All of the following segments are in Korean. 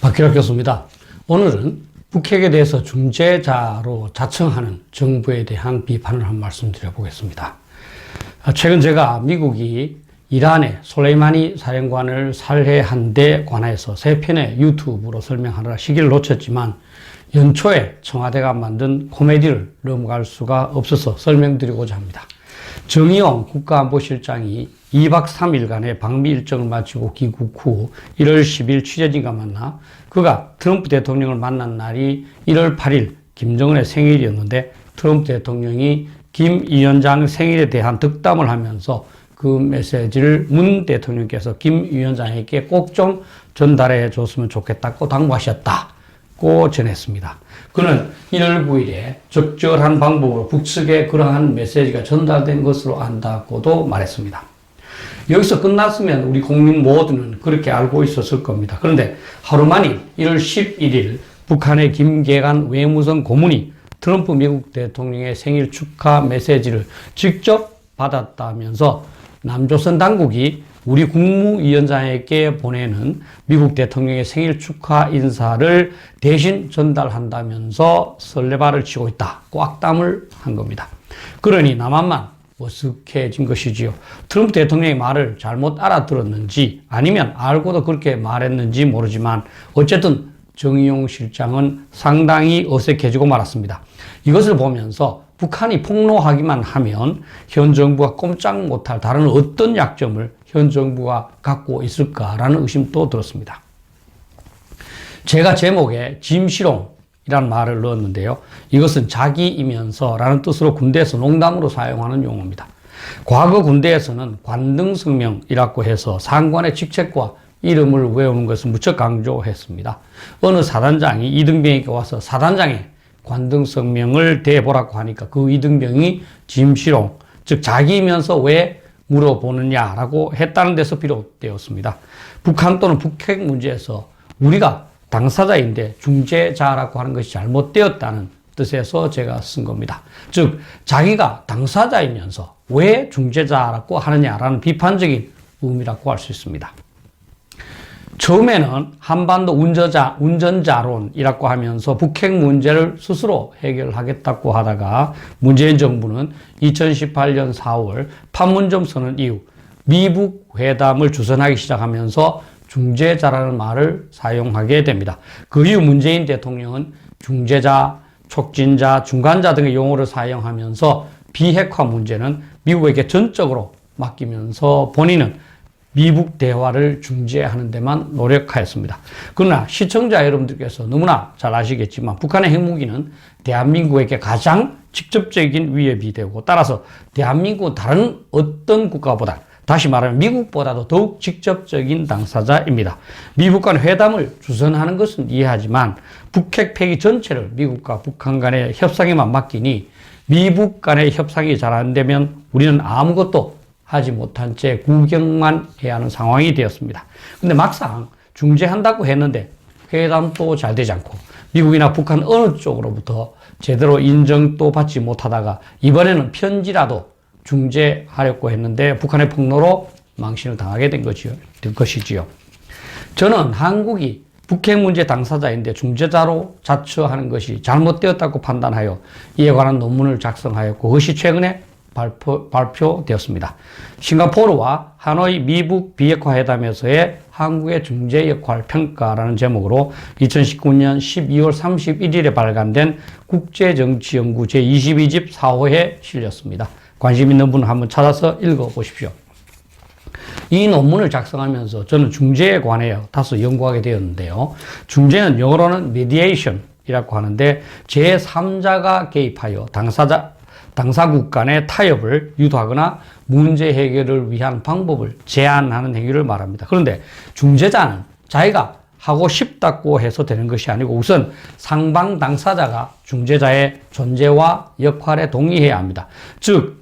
박희락 교수입니다. 오늘은 북핵에 대해서 중재자로 자청하는 정부에 대한 비판을 한 말씀 드려보겠습니다. 최근 제가 미국이 이란의 솔레이마니 사령관을 살해한 데 관해서 3편의 유튜브로 설명하느라 시기를 놓쳤지만 연초에 청와대가 만든 코미디를 넘어갈 수가 없어서 설명드리고자 합니다. 정의용 국가안보실장이 2박 3일간의 방미 일정을 마치고 귀국 후 1월 10일 취재진과 만나 그가 트럼프 대통령을 만난 날이 1월 8일 김정은의 생일이었는데 트럼프 대통령이 김 위원장 생일에 대한 덕담을 하면서 그 메시지를 문 대통령께서 김 위원장에게 꼭 좀 전달해 줬으면 좋겠다고 당부하셨다고 전했습니다. 그는 1월 9일에 적절한 방법으로 북측에 그러한 메시지가 전달된 것으로 안다고도 말했습니다. 여기서 끝났으면 우리 국민 모두는 그렇게 알고 있었을 겁니다. 그런데 하루 만인 1월 11일 북한의 김계관 외무성 고문이 트럼프 미국 대통령의 생일 축하 메시지를 직접 받았다면서 남조선 당국이 우리 국무위원장에게 보내는 미국 대통령의 생일 축하 인사를 대신 전달한다면서 설레발을 치고 있다고 악담을 한 겁니다. 그러니 남한만 어색해진 것이지요. 트럼프 대통령의 말을 잘못 알아들었는지 아니면 알고도 그렇게 말했는지 모르지만 어쨌든 정의용 실장은 상당히 어색해지고 말았습니다. 이것을 보면서 북한이 폭로하기만 하면 현 정부가 꼼짝 못할 다른 어떤 약점을 현 정부가 갖고 있을까라는 의심도 들었습니다. 제가 제목에 짐시롱이라는 말을 넣었는데요. 이것은 자기이면서라는 뜻으로 군대에서 농담으로 사용하는 용어입니다. 과거 군대에서는 관등성명이라고 해서 상관의 직책과 이름을 외우는 것을 무척 강조했습니다. 어느 사단장이 이등병에게 와서 사단장의 관등성명을 대보라고 하니까 그 이등병이 짐시롱, 즉 자기이면서 왜 물어보느냐라고 했다는 데서 비롯되었습니다. 북한 또는 북핵 문제에서 우리가 당사자인데 중재자라고 하는 것이 잘못되었다는 뜻에서 제가 쓴 겁니다. 즉 자기가 당사자이면서 왜 중재자라고 하느냐라는 비판적인 의미라고 할 수 있습니다. 처음에는 한반도 운전자론이라고 하면서 북핵 문제를 스스로 해결하겠다고 하다가 문재인 정부는 2018년 4월 판문점 선언 이후 미북 회담을 주선하기 시작하면서 중재자라는 말을 사용하게 됩니다. 그 이후 문재인 대통령은 중재자, 촉진자, 중간자 등의 용어를 사용하면서 비핵화 문제는 미국에게 전적으로 맡기면서 본인은 미북 대화를 중재하는 데만 노력하였습니다. 그러나 시청자 여러분들께서 너무나 잘 아시겠지만 북한의 핵무기는 대한민국에게 가장 직접적인 위협이 되고 따라서 대한민국은 다른 어떤 국가보다 다시 말하면 미국보다도 더욱 직접적인 당사자입니다. 미국 간 회담을 주선하는 것은 이해하지만 북핵 폐기 전체를 미국과 북한 간의 협상에만 맡기니 미북 간의 협상이 잘 안 되면 우리는 아무것도 하지 못한 채 구경만 해야 하는 상황이 되었습니다. 근데 막상 중재한다고 했는데 회담도 잘 되지 않고 미국이나 북한 어느 쪽으로부터 제대로 인정도 받지 못하다가 이번에는 편지라도 중재하려고 했는데 북한의 폭로로 망신을 당하게 된 것이지요. 저는 한국이 북핵 문제 당사자인데 중재자로 자처하는 것이 잘못되었다고 판단하여 이에 관한 논문을 작성하였고 그것이 최근에 발표되었습니다. 싱가포르와 하노이 미북 비핵화 회담에서의 한국의 중재 역할 평가라는 제목으로 2019년 12월 31일에 발간된 국제정치연구 제22집 4호에 실렸습니다. 관심 있는 분은 한번 찾아서 읽어보십시오. 이 논문을 작성하면서 저는 중재에 관하여 다소 연구하게 되었는데요. 중재는 영어로는 mediation이라고 하는데 제3자가 개입하여 당사국 간의 타협을 유도하거나 문제 해결을 위한 방법을 제안하는 행위를 말합니다. 그런데 중재자는 자기가 하고 싶다고 해서 되는 것이 아니고 우선 상방 당사자가 중재자의 존재와 역할에 동의해야 합니다. 즉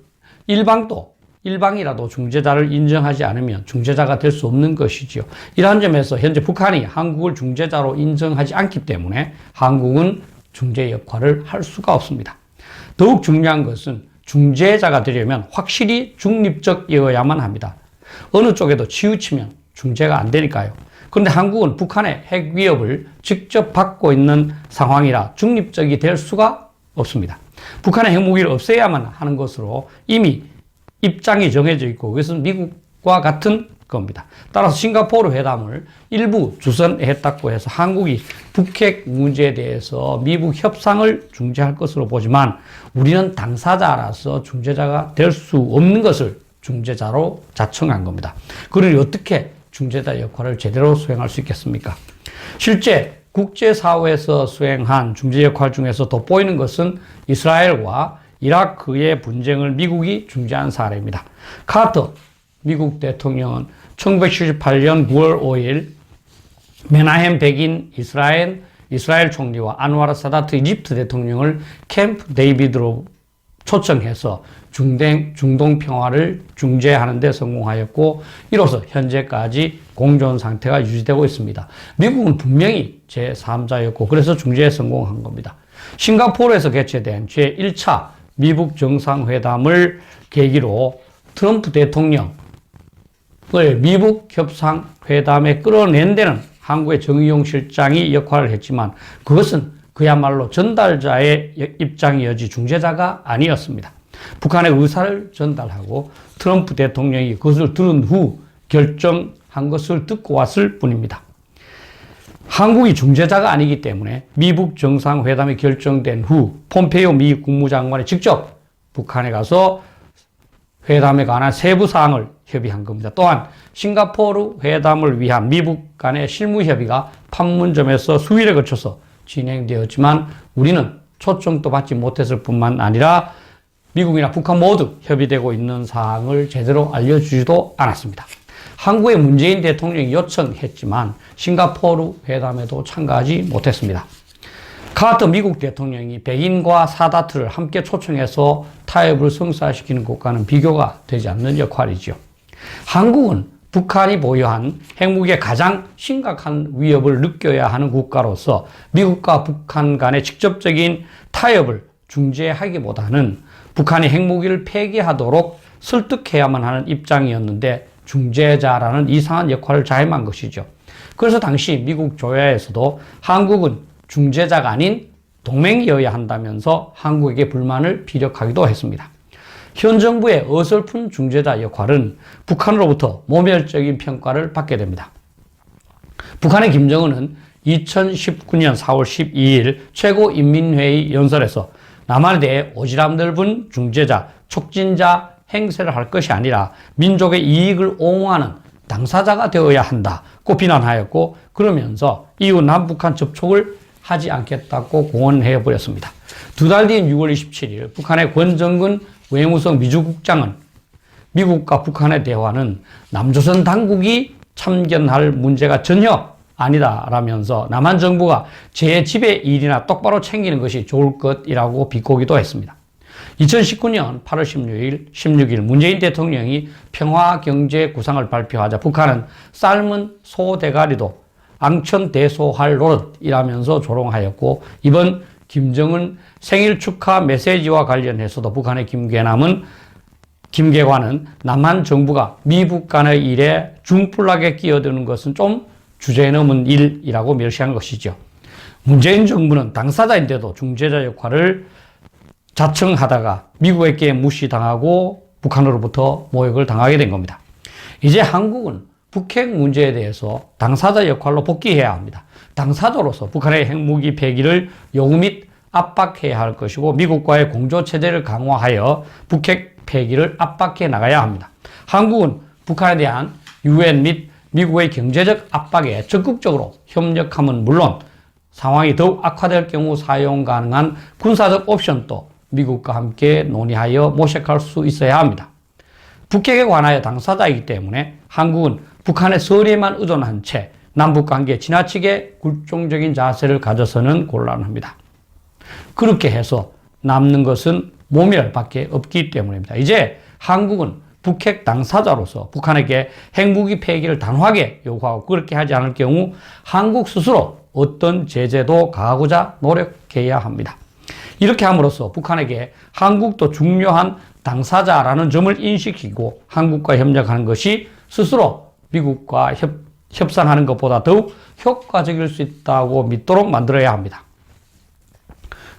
일방이라도 중재자를 인정하지 않으면 중재자가 될 수 없는 것이지요. 이러한 점에서 현재 북한이 한국을 중재자로 인정하지 않기 때문에 한국은 중재 역할을 할 수가 없습니다. 더욱 중요한 것은 중재자가 되려면 확실히 중립적이어야만 합니다. 어느 쪽에도 치우치면 중재가 안 되니까요. 그런데 한국은 북한의 핵 위협을 직접 받고 있는 상황이라 중립적이 될 수가 없습니다. 북한의 핵무기를 없애야만 하는 것으로 이미 입장이 정해져 있고 그것은 미국과 같은 겁니다. 따라서 싱가포르 회담을 일부 주선했다고 해서 한국이 북핵 문제에 대해서 미국 협상을 중재할 것으로 보지만 우리는 당사자라서 중재자가 될 수 없는 것을 중재자로 자청한 겁니다. 그러니 어떻게 중재자 역할을 제대로 수행할 수 있겠습니까? 실제 국제사회에서 수행한 중재 역할 중에서 돋보이는 것은 이스라엘과 이라크의 분쟁을 미국이 중재한 사례입니다. 카터 미국 대통령은 1978년 9월 5일 메나헴 베긴 이스라엘 총리와 안와르 사다트 이집트 대통령을 캠프 데이비드로 초청해서 중동 평화를 중재하는 데 성공하였고 이로써 현재까지 공존 상태가 유지되고 있습니다. 미국은 분명히 제3자였고 그래서 중재에 성공한 겁니다. 싱가포르에서 개최된 제1차 미국 정상회담을 계기로 트럼프 대통령을 미국 협상회담에 끌어낸 데는 한국의 정의용 실장이 역할을 했지만 그것은 그야말로 전달자의 입장이었지 중재자가 아니었습니다. 북한의 의사를 전달하고 트럼프 대통령이 그것을 들은 후 결정한 것을 듣고 왔을 뿐입니다. 한국이 중재자가 아니기 때문에 미국 정상회담이 결정된 후 폼페이오 미 국무장관이 직접 북한에 가서 회담에 관한 세부 사항을 협의한 겁니다. 또한 싱가포르 회담을 위한 미국 간의 실무 협의가 판문점에서 수일에 거쳐서 진행되었지만 우리는 초청도 받지 못했을 뿐만 아니라 미국이나 북한 모두 협의되고 있는 사항을 제대로 알려주지도 않았습니다. 한국의 문재인 대통령이 요청했지만 싱가포르 회담에도 참가하지 못했습니다. 카터 미국 대통령이 백인과 사다트를 함께 초청해서 타협을 성사시키는 것과는 비교가 되지 않는 역할이죠. 한국은 북한이 보유한 핵무기의 가장 심각한 위협을 느껴야 하는 국가로서 미국과 북한 간의 직접적인 타협을 중재하기보다는 북한이 핵무기를 폐기하도록 설득해야만 하는 입장이었는데 중재자라는 이상한 역할을 자임한 것이죠. 그래서 당시 미국 조야에서도 한국은 중재자가 아닌 동맹이어야 한다면서 한국에게 불만을 피력하기도 했습니다. 현 정부의 어설픈 중재자 역할은 북한으로부터 모멸적인 평가를 받게 됩니다. 북한의 김정은은 2019년 4월 12일 최고인민회의 연설에서 남한에 대해 오지랖 넓은 중재자, 촉진자 행세를 할 것이 아니라 민족의 이익을 옹호하는 당사자가 되어야 한다고 비난하였고 그러면서 이후 남북한 접촉을 하지 않겠다고 공언해버렸습니다. 두 달 뒤인 6월 27일 북한의 권정근 외무성 미주국장은 미국과 북한의 대화는 남조선 당국이 참견할 문제가 전혀 아니다라면서 남한 정부가 제 집의 일이나 똑바로 챙기는 것이 좋을 것이라고 비꼬기도 했습니다. 2019년 8월 16일 문재인 대통령이 평화경제 구상을 발표하자 북한은 삶은 소 대가리도 앙천 대소할 노릇이라면서 조롱하였고 이번 김정은 생일 축하 메시지와 관련해서도 북한의 김계관은 남한 정부가 미북 간의 일에 중풀나게 끼어드는 것은 좀 주제 넘은 일이라고 멸시한 것이죠. 문재인 정부는 당사자인데도 중재자 역할을 자청하다가 미국에게 무시당하고 북한으로부터 모욕을 당하게 된 겁니다. 이제 한국은 북핵 문제에 대해서 당사자 역할로 복귀해야 합니다. 당사자로서 북한의 핵무기 폐기를 요구 및 압박해야 할 것이고 미국과의 공조체제를 강화하여 북핵 폐기를 압박해 나가야 합니다. 한국은 북한에 대한 유엔 및 미국의 경제적 압박에 적극적으로 협력함은 물론 상황이 더욱 악화될 경우 사용 가능한 군사적 옵션도 미국과 함께 논의하여 모색할 수 있어야 합니다. 북핵에 관하여 당사자이기 때문에 한국은 북한의 설에만 의존한 채 남북관계에 지나치게 굴종적인 자세를 가져서는 곤란합니다. 그렇게 해서 남는 것은 모멸밖에 없기 때문입니다. 이제 한국은 북핵 당사자로서 북한에게 핵무기 폐기를 단호하게 요구하고 그렇게 하지 않을 경우 한국 스스로 어떤 제재도 가하고자 노력해야 합니다. 이렇게 함으로써 북한에게 한국도 중요한 당사자라는 점을 인식시키고 한국과 협력하는 것이 스스로 미국과 협상하는 것보다 더욱 효과적일 수 있다고 믿도록 만들어야 합니다.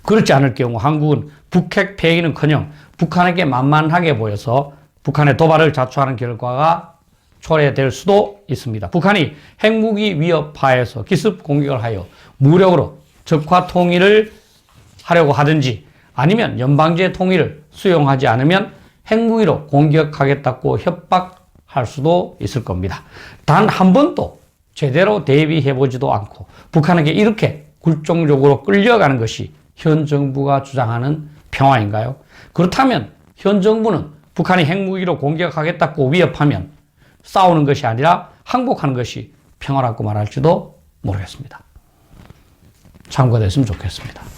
그렇지 않을 경우 한국은 북핵 폐기는커녕 북한에게 만만하게 보여서 북한의 도발을 자초하는 결과가 초래될 수도 있습니다. 북한이 핵무기 위협하에서 기습 공격을 하여 무력으로 적화 통일을 하려고 하든지 아니면 연방제 통일을 수용하지 않으면 핵무기로 공격하겠다고 협박할 수도 있을 겁니다. 단 한 번도 제대로 대비해보지도 않고 북한에게 이렇게 굴종적으로 끌려가는 것이 현 정부가 주장하는 평화인가요? 그렇다면 현 정부는 북한이 핵무기로 공격하겠다고 위협하면 싸우는 것이 아니라 항복하는 것이 평화라고 말할지도 모르겠습니다. 참고가 됐으면 좋겠습니다.